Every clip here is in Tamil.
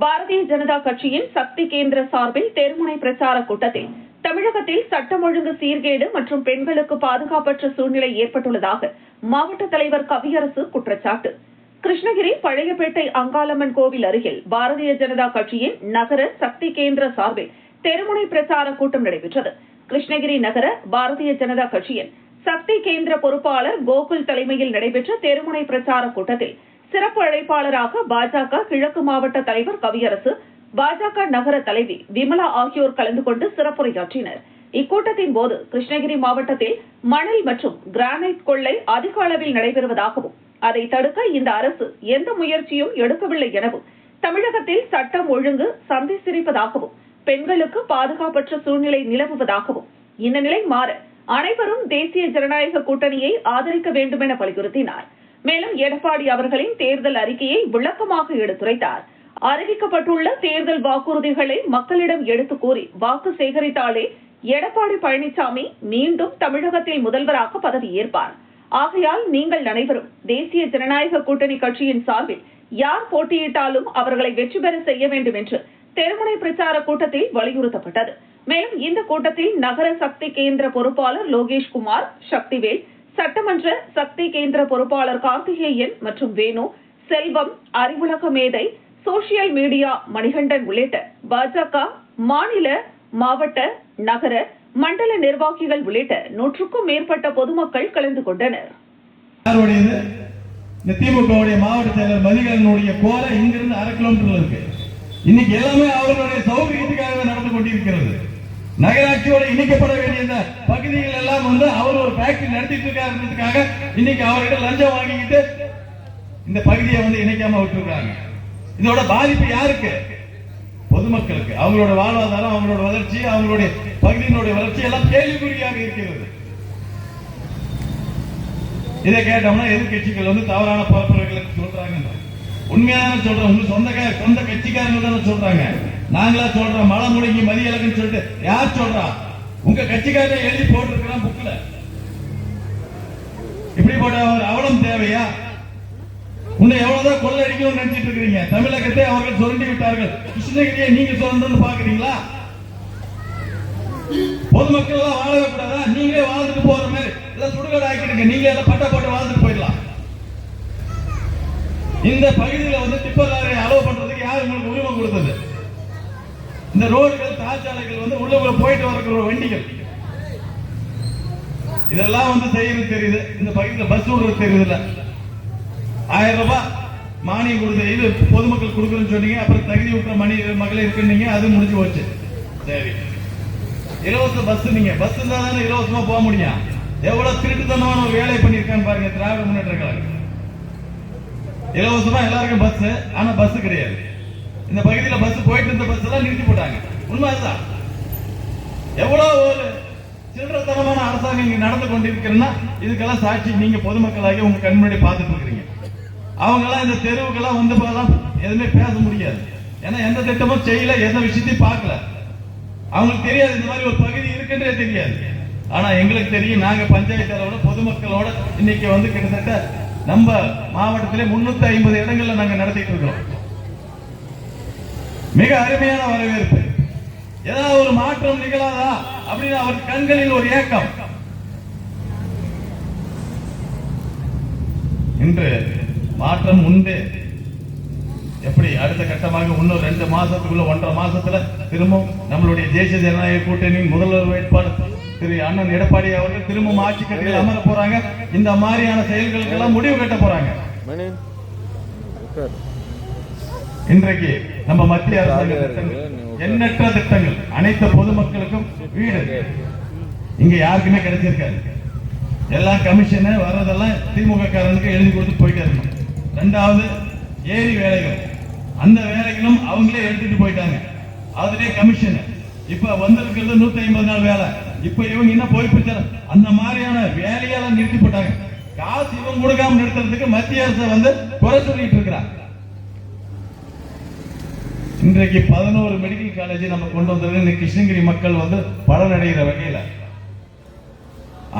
பாரதிய ஜனதா கட்சியின் சக்தி கேந்திர சார்பில் தெருமுனை பிரச்சார கூட்டத்தில் தமிழகத்தில் சட்டம் ஒழுங்கு சீர்கேடு மற்றும் பெண்களுக்கு பாதுகாப்பற்ற சூழ்நிலை ஏற்பட்டுள்ளதாக மாவட்ட தலைவர் கவியரசு குற்றச்சாட்டு. கிருஷ்ணகிரி பழையப்பேட்டை அங்காளம்மன் கோவில் அருகில் பாரதிய ஜனதா கட்சியின் நகர சக்தி கேந்திர சார்பில் தெருமுனை பிரச்சார கூட்டம் நடைபெற்றது. கிருஷ்ணகிரி நகர பாரதிய ஜனதா கட்சியின் சக்தி கேந்திர பொறுப்பாளர் கோகுல் தலைமையில் நடைபெற்ற தெருமுனை பிரச்சார கூட்டத்தில் சிறப்பு அழைப்பாளராக பாஜக கிழக்கு மாவட்ட தலைவர் கவியரசு, பாஜக நகர தலைவி விமலா ஆகியோர் கலந்து கொண்டு சிறப்புரையாற்றினர். இக்கூட்டத்தின் போது கிருஷ்ணகிரி மாவட்டத்தில் மணல் மற்றும் கிரானைட் கொள்ளை அதிக அளவில் நடைபெறுவதாகவும் அதை தடுக்க இந்த அரசு எந்த முயற்சியும் எடுக்கவில்லை எனவும், தமிழகத்தில் சட்டம் ஒழுங்கு சந்தி சிரிப்பதாகவும் பெண்களுக்கு பாதுகாப்பற்ற சூழ்நிலை நிலவுவதாகவும், இந்த நிலை மாற அனைவரும் தேசிய ஜனநாயக கூட்டணியை ஆதரிக்க வேண்டும் என வலியுறுத்தினார். மேலும் எடப்பாடி அவர்களின் தேர்தல் அறிக்கையை விளக்கமாக எடுத்துரைத்தார். அறிவிக்கப்பட்டுள்ள தேர்தல் வாக்குறுதிகளை மக்களிடம் எடுத்துக் கூறி வாக்கு சேகரித்தாலே எடப்பாடி பழனிசாமி மீண்டும் தமிழகத்தில் முதல்வராக பதவியேற்பார். ஆகையால் நீங்கள் அனைவரும் தேசிய ஜனநாயக கூட்டணி கட்சியின் சார்பில் யார் போட்டியிட்டாலும் அவர்களை வெற்றி பெற செய்ய வேண்டும் என்று தெருமுனை பிரச்சார கூட்டத்தில் வலியுறுத்தப்பட்டது. மேலும் இந்த கூட்டத்தில் நகர சக்தி கேந்திர பொறுப்பாளர் லோகேஷ்குமார், சக்திவேல், சட்டமன்ற சக்தி கேந்திர பொறுப்பாளர் கார்த்திகேயன் மற்றும் வேணு, செல்வம், அறிவுலக மேதை, சோசியல் மீடியா மணிகண்டன் உள்ளிட்ட பாஜக மாநில, மாவட்ட, நகர, மண்டல நிர்வாகிகள் உள்ளிட்ட 100க்கும் மேற்பட்ட பொதுமக்கள் கலந்து கொண்டனர். திமுக மாவட்ட செயலர் மதிகரனுடைய கோல இங்கிருந்து 1/2 கிலோமீட்டர் இருக்கு. இன்னைக்கு எல்லாமே அவர்களுடைய சௌகரியத்துக்காக நடந்து கொண்டிருக்கிறது. நகராட்சியோட இணைக்கப்பட வேண்டிய பகுதிகள் எல்லாம் அவர் ஒரு ஃபேக்டரி நடத்திட்டு இருக்காருன்றதுக்காக இன்னைக்கு அவர்கிட்ட லஞ்சம் வாங்கிக்கிட்டு இந்த பகுதியை இணைக்காம விட்டுருக்காங்க. இதோட பாதிப்பு யாருக்கு? பொதுமக்களுக்கு. அவங்களோட வாழ்வாதாரம், அவங்களோட வளர்ச்சி, அவங்களுடைய பகுதியினுடைய வளர்ச்சி எல்லாம் கேள்விக்குறியாக இருக்கிறது. இதை கேட்டோம்னா எதிர்கட்சிகள் தவறான பரப்புரைகளுக்கு சொல்றாங்க. உண்மையான சொல்றோம், உங்க சொந்த கட்சிக்காரங்க தானே சொல்றாங்க. நாங்களா சொல்றோம் மழை முடங்கி மதியழகுன்னு சொல்லிட்டு யார் சொல்றா? உங்க கட்சிக்காரே எழுதி போட்டிருக்கிறான் புக்ல. இப்படி போட்ட அவலம் தேவையா? உன்னை எவ்வளவுதான் கொள்ளடிக்கணும்னு நினைச்சிட்டு இருக்கிறீங்க. தமிழகத்தை அவர்கள் சுரண்டி விட்டார்கள். கிருஷ்ணகிரியை நீங்க சுரண்டன்னு பாக்குறீங்களா? பொதுமக்கள் எல்லாம் வாழவே கூடாதா? நீங்களே வாழ்ந்துட்டு போற மாதிரி எல்லாம் சுடுகாடு ஆக்கிடுங்க. நீங்க எல்லாம் பட்ட போட்டு வாழ்ந்துட்டு போயிடலாம். இந்த பகுதியில டிப்பர் லாரி அலோவ் பண்றதுக்கு யார் உங்களுக்கு உரிமை கொடுத்தது? இந்த ரோடுகள், தாழ்ச்சாலைகள் உள்ள போயிட்டு வரக்கூடிய வண்டிகள் இதெல்லாம் செய்யறது தெரியுது. இந்த பகுதியில் பஸ் விடுறது தெரியுது இல்ல. 1000 ரூபாய் மானியம் கொடுத்த இது பொதுமக்கள் கொடுக்கணும்னு சொன்னீங்க. அப்புறம் தகுதி விட்ட மகளிர் இருக்குன்னீங்க. அது முடிஞ்சு போச்சு. சரி, இலவச பஸ். நீங்க பஸ் இருந்தா தானே இலவசமா போக முடியும். எவ்வளவு திருட்டுத்தனமான ஒரு வேலை பண்ணிருக்கான்னு பாருங்க திராவிட முன்னேற்ற கழகம். இலவசமா எல்லாருக்கும் பஸ், ஆனா பஸ் கிடையாது. இந்த பகுதியில் பஸ் போயிட்டு இருந்த பஸ் எல்லாம் நிறுத்தி போட்டாங்க. உண்மைதான். எவ்வளவு ஒரு சில்லறத்தனமான அரசாங்கம் இங்க நடந்து கொண்டிருக்கிறேன்னா இதுக்கெல்லாம் சாட்சி நீங்க பொதுமக்களாக உங்க கண் முன்னாடி பார்த்துட்டு இருக்கிறீங்க. அவங்க எல்லாம் இந்த தெருவுக்கெல்லாம் போதெல்லாம் எதுவுமே பேச முடியாது. ஏன்னா எந்த திட்டமும் செய்யல, எந்த விஷயத்தையும் பார்க்கல. அவங்களுக்கு தெரியாது இந்த மாதிரி ஒரு பகுதி இருக்குன்றே தெரியாது. ஆனா எங்களுக்கு தெரியும். நாங்க பஞ்சாயத்து அளவோட பொதுமக்களோட இன்னைக்கு கிட்டத்தட்ட நம்ம மாவட்டத்திலே 350 இடங்கள்ல நாங்க நடத்திட்டு இருக்கிறோம். மிக அருமையான வரவேற்பு. ஏதாவது ஒரு மாற்றம் நிகழாதா அப்படின்னு அவர் கண்களில் ஒரு ஏக்கம். இன்று மாற்றம் உண்டு. எப்படி அடுத்த கட்டமாக இன்னும் 2 மாசத்துக்குள்ள 1.5 மாசத்துல திரும்பவும் நம்மளுடைய தேசிய ஜனநாயக கூட்டணியின் முதல்வர் வேட்பாளர் திரு அண்ணன் எடப்பாடி அவர்கள் திரும்பவும் ஆட்சி கட்டில் அமர போறாங்க. இந்த மாதிரியான செயல்களுக்கு எல்லாம் முடிவு கட்ட போறாங்க. இன்றைக்கு நம்ம மத்திய அரசு எண்ணற்ற திட்டங்கள், அனைத்து பொதுமக்களுக்கும் வீடு இங்க யாருக்குமே கிடைச்சிருக்காது. எல்லாம் கமிஷன் வர்றதெல்லாம் திமுக காரனுக்கு எழுதி கொடுத்து போயிட்டே இருக்கணும். 2வது ஏரி வேலைகள், அந்த வேலைகளும் அவங்களே எடுத்துட்டு போயிட்டாங்க. அதுலயே கமிஷன். இப்ப வந்திருக்கிறது 150 நாள் வேலை. இப்ப இவங்க என்ன போய் அந்த மாதிரியான வேலையெல்லாம் நிறுத்தி போட்டாங்க. காசு இவங்க கொடுக்காம நிறுத்துறதுக்கு மத்திய அரசு குறை சொல்லிட்டு இருக்கிறாங்க. இன்றைக்கு 11 மெடிக்கல் காலேஜ் நம்ம கொண்டு வந்தது கிருஷ்ணகிரி மக்கள் பலனடைகிற வகையில.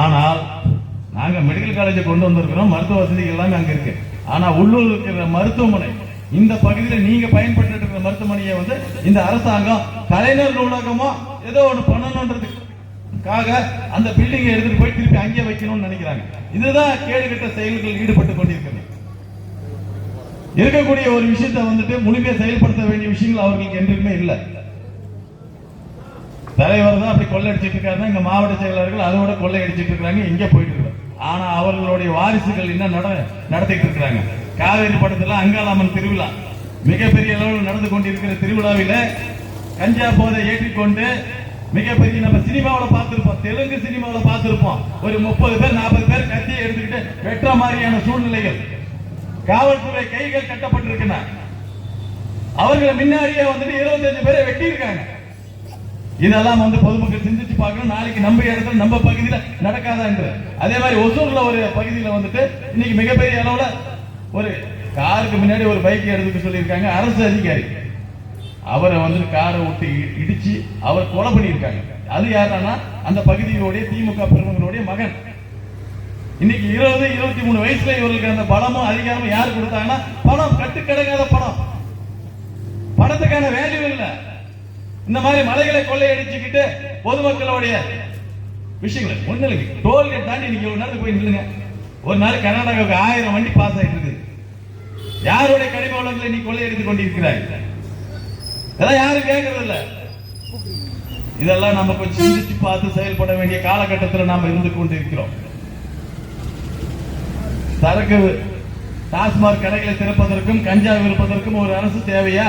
ஆனால் நாங்க மெடிக்கல் காலேஜ் கொண்டு வந்திருக்கிறோம். மருத்துவ வசதிகள் எல்லாமே அங்க இருக்கு. ஆனா உள்ளூர் இருக்கிற மருத்துவமனை இந்த பகுதியில் நீங்க பயன்பட்டு இருக்கிற மருத்துவமனையை வந்து இந்த அரசாங்கம் கலைஞர் நூலகமோ ஏதோ ஒண்ணு பண்ணணும்ன்றதுக்காக அந்த பில்டிங்கை எடுத்துட்டு போய் திருப்பி அங்கே வைக்கணும்னு நினைக்கிறாங்க. இதுதான் கேடுகட்ட செயல்களில் ஈடுபட்டு கொண்டிருக்கிறது. இருக்கக்கூடிய ஒரு விஷயத்தை வந்துட்டு முழுமையா செயல்படுத்த வேண்டிய விஷயங்கள் அவர்களுக்கு என்றுமே இல்லை. தலைவர் தான் அப்படி கொள்ளையடிச்சிட்டு இருக்காருன்னா இங்க மாவட்ட செயலாளர்கள் அதோட கொள்ளையடிச்சிட்டு இருக்காங்க, இங்க போயிட்டு இருக்காங்க. ஆனா அவர்களுடைய வாரிசுகள் என்ன நடத்திட்டு இருக்கிறாங்க. காவேரி படத்துல அங்காளம்மன் திருவிழா மிகப்பெரிய அளவில் நடந்து கொண்டிருக்கிற திருவிழாவில கஞ்சா போதை ஏற்றிக்கொண்டு மிகப்பெரிய நம்ம சினிமாவில் பார்த்திருப்போம், தெலுங்கு சினிமாவில் பார்த்திருப்போம், ஒரு 30 பேர் 40 பேர் கத்தியை எடுத்துக்கிட்டு வெற்ற மாதிரியான சூழ்நிலைகள். காவல்துறை கைகள் கட்டப்பட்டிருக்கின்றன. அவர்களை முன்னாடியே வந்துட்டு 25 பேரை வெட்டி இருக்காங்க. இதெல்லாம் வந்து பொதுமக்கள் சிந்திச்சு பார்க்கணும். நாளைக்கு நம்ம இடத்துல நம்ம பகுதியில் நடக்காதா என்று. அதே மாதிரி ஒசூர்ல ஒரு பகுதியில் வந்துட்டு இன்னைக்கு மிகப்பெரிய அளவுல ஒரு காருக்கு முன்னாடி ஒரு பைக் எடுத்துக்க சொல்லியிருக்காங்க. அரசு அதிகாரி அவரை வந்து காரை விட்டு இடிச்சு அவர் கொலை பண்ணியிருக்காங்க. அது யாருன்னா அந்த பகுதியோடைய திமுக பிரமுகர்களுடைய மகன். இன்னைக்கு 20-23 வயசுல இவர்களுக்கு அந்த பலமும் அதிகாரமும் யாரு கொடுத்தாங்கன்னா பணம், கட்டுக்கடங்காத பணம், பணத்துக்கான வேல்யூ இல்லை. இந்த மாதிரி மலைகளை கொள்ளையடிச்சுக்கிட்டு பொதுமக்களுடைய விஷயங்கள் ஒண்ணு இல்லைங்க. டோல்கேட் தாண்டி இன்னைக்கு ஒரு நேரத்துக்கு போய் நில்லுங்க. ஒரு நாள் கர்நாடகாவுக்கு 1000 வண்டி பாஸ் ஆயிட்டு இருக்கு. யாருடைய கனிம வளங்களை நீ கொள்ளையடித்துக் கொண்டிருக்கிறாய்? இதெல்லாம் யாரும் கேட்கறது இல்ல. இதெல்லாம் நம்ம கொஞ்சம் சிந்திச்சு பார்த்து செயல்பட வேண்டிய காலகட்டத்தில் நாம இருந்து கொண்டிருக்கிறோம். சரக்கு டாஸ்மாக் கடைகளை திறப்பதற்கும் கஞ்சா விற்பதற்கும் ஒரு அரசு தேவையா?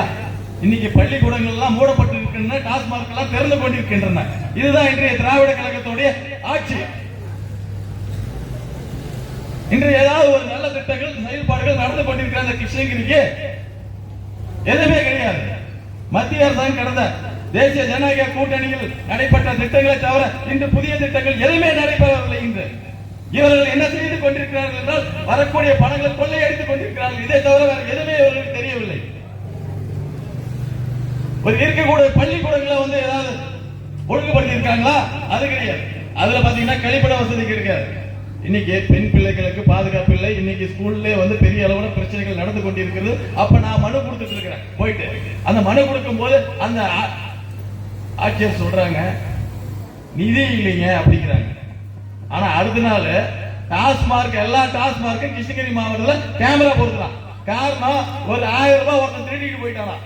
இன்னைக்கு பள்ளிக்கூடங்கள் எல்லாம் மூடப்பட்டு இருக்கின்றன, டாஸ்மாக் எல்லாம் திறந்து கொண்டிருக்கின்றன. இதுதான் இன்றைய திராவிட கழகத்துடைய ஆட்சி. இன்று ஏதாவது ஒரு நல்ல திட்டங்கள் செயல்பாடுகள் நடந்து கொண்டிருக்கிற அந்த கிருஷ்ணகிரிக்கு எதுவுமே கிடையாது. மத்திய அரசாங்கம் கடந்த தேசிய ஜனநாயக கூட்டணியில் நடைபெற்ற திட்டங்களை தவிர இன்று புதிய திட்டங்கள் எதுவுமே நடைபெறவில்லை. இன்று இவர்கள் என்ன செய்து கொண்டிருக்கிறார்கள் என்றால் வரக்கூடிய பணங்களை கொள்ளையடித்துக் கொண்டிருக்கிறார்கள். இதை தவிர வேற எதுவுமே இவர்களுக்கு தெரியவில்லை. ஒரு இருக்கக்கூடிய பள்ளிக்கூடங்களை வந்து ஏதாவது ஒழுங்குபடுத்தி இருக்காங்களா? அது கிடையாது. அதுல பாத்தீங்கன்னா கழிப்பிட வசதி கிடைக்காது. இன்னைக்கு பெண் பிள்ளைகளுக்கு பாதுகாப்பு இல்லை. இன்னைக்கு ஸ்கூல்ல வந்து பெரிய அளவுல பிரச்சனைகள் நடந்து கொண்டிருக்கிறது. அப்ப நான் மனு கொடுத்துட்டு இருக்கிறேன். போயிட்டு அந்த மனு கொடுக்கும் போது அந்த ஆட்சியர் சொல்றாங்க நிதி இல்லைங்க அப்படிங்கிறாங்க. ஆனா அடுத்த நாள் டாஸ்மார்க் எல்லா டாஸ்மார்க்கும் கிருஷ்ணகிரி மாவட்டத்தில் கேமரா பொருத்தலாம். காரணம் ஒரு 1000 ரூபாய் ஒருத்தன் திருடிட்டு போயிட்டானா.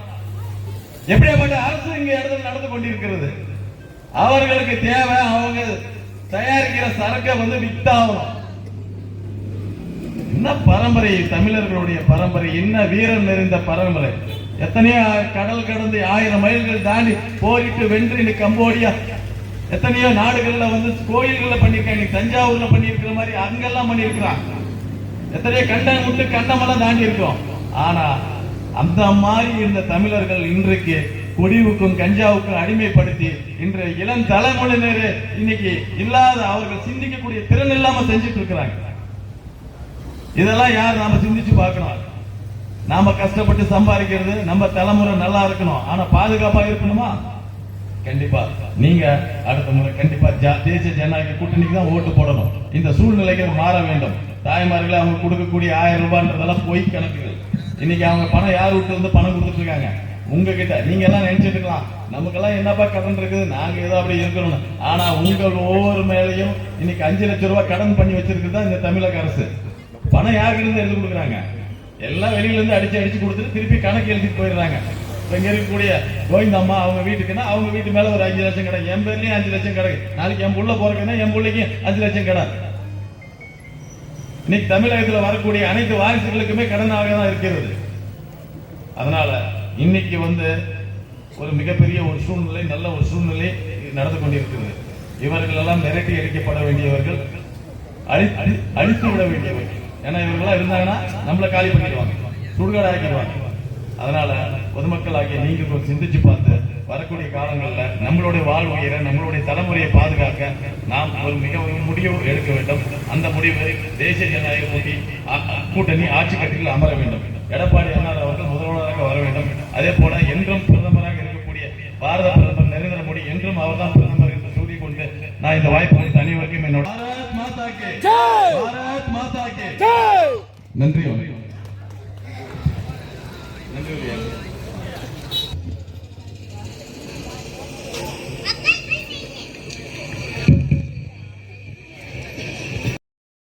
எப்படியாப்பட்ட அரசு இங்க இடத்துல நடந்து கொண்டிருக்கிறது. அவர்களுக்கு தேவை அவங்க தயாரிக்கிற சரக்கை வந்து வித்தாகணும். என்ன பரம்பரை தமிழர்களுடைய பரம்பரை, என்ன வீரம் நிறைந்த பரம்பரை. எத்தனையோ கடல் கடந்து 1000 மைல்கள் தாண்டி போரிட்டு வென்று கம்போடியா எத்தனையோ நாடுகள்ல வந்து கோயில்கள்ல பண்ணிருக்காங்க. தஞ்சாவூர்ல பண்ணிருக்கிற மாதிரி அங்கெல்லாம் பண்ணிருக்கிறான். எத்தனையோ கண்டம் விட்டு கண்டமெல்லாம் தாண்டி இருக்கோம். ஆனா அந்த மாதிரி இருந்த தமிழர்கள் இன்றைக்கு குடிவுக்கும் கஞ்சாவுக்கும் அடிமைப்படுத்தி இன்று இளம் தலைமுறையினர் இன்னைக்கு இல்லாத அவர்கள் சிந்திக்கக்கூடிய திறன் இல்லாம செஞ்சுட்டு இருக்கிறாங்க. இதெல்லாம் யார் நாம சிந்திச்சு பார்க்கணும். நாம கஷ்டப்பட்டு சம்பாதிக்கிறது நம்ம தலைமுறை நல்லா இருக்கணும். ஆனா பாதுகாப்பா இருக்கணுமா? கண்டிப்பா நீங்க அடுத்த முறை கண்டிப்பா தேசிய ஜனநாயக கூட்டணிக்கு தான் ஓட்டு போடணும். இந்த சூழ்நிலைகள் மாற வேண்டும். தாய்மார்களை அவங்க கொடுக்கக்கூடிய 1000 ரூபாய்ன்றதெல்லாம் பொய் கணக்குகள். இன்னைக்கு அவங்க பணம் யார் விட்டு வந்து பணம் கொடுத்துட்டு இருக்காங்க உங்ககிட்ட. நீங்க எல்லாம் நினைச்சிட்டு இருக்கலாம் நமக்கெல்லாம் என்னப்பா கடன் இருக்குது, நாங்க ஏதோ அப்படி இருக்கணும். ஆனா உங்கள் ஒவ்வொரு மேலையும் இன்னைக்கு 5 லட்சம் ரூபாய் கடன் பண்ணி வச்சிருக்குதா இந்த தமிழக அரசு. பணம் யாருக்கு இருந்து எடுத்து கொடுக்குறாங்க? எல்லாம் வெளியில இருந்து அடிச்சு கொடுத்துட்டு திருப்பி கணக்கு எழுதிட்டு போயிடுறாங்க. இங்க இருக்கக்கூடிய கோவிந்தம்மா அவங்க வீட்டுக்குன்னா அவங்க வீட்டு மேல ஒரு 5 லட்சம் கடை, என் பேர்லயும் 5 லட்சம் கடை. நாளைக்கு என் புள்ள போறதுன்னா என் பிள்ளைக்கு 5 லட்சம் கடை. இன்னைக்கு தமிழகத்தில் வரக்கூடிய அனைத்து வாரிசுகளுக்குமே கடனாக தான் இருக்கிறது. அதனால இன்னைக்கு வந்து ஒரு மிகப்பெரிய ஒரு சூழ்நிலை, நல்ல ஒரு சூழ்நிலை நடந்து கொண்டிருக்கிறது. இவர்கள் எல்லாம் மிரட்டி அடிக்கப்பட வேண்டியவர்கள், அழித்து விட வேண்டியவர்கள். ஏன்னா இவர்களாம் இருந்தாங்கன்னா நம்மளை காலி பண்ணிடுவாங்க, சுடுகாடு ஆக்கிடுவாங்க. அதனால பொதுமக்கள் ஆகிய நீங்கள் ஒரு சிந்திச்சு பார்த்து வரக்கூடிய காலங்களில் நம்மளுடைய வாழ்வுயிரை நம்மளுடைய தலைமுறையை பாதுகாக்க நாம் ஒரு மிக முடிவு எடுக்க வேண்டும். அந்த முடிவை தேசிய ஜனநாயக கூட்டணி ஆட்சி கட்டில் அமர வேண்டும். எடப்பாடி அண்ணா அவர்கள் முதல்வராக வர வேண்டும். அதே போல என்றும் பிரதமராக இருக்கக்கூடிய பாரத பிரதமர் நரேந்திர மோடி என்றும் அவர்தான் பிரதமர் என்று சொல்லிக் கொண்டு நான் இந்த வாய்ப்பு அனைவருக்கும் என்னோட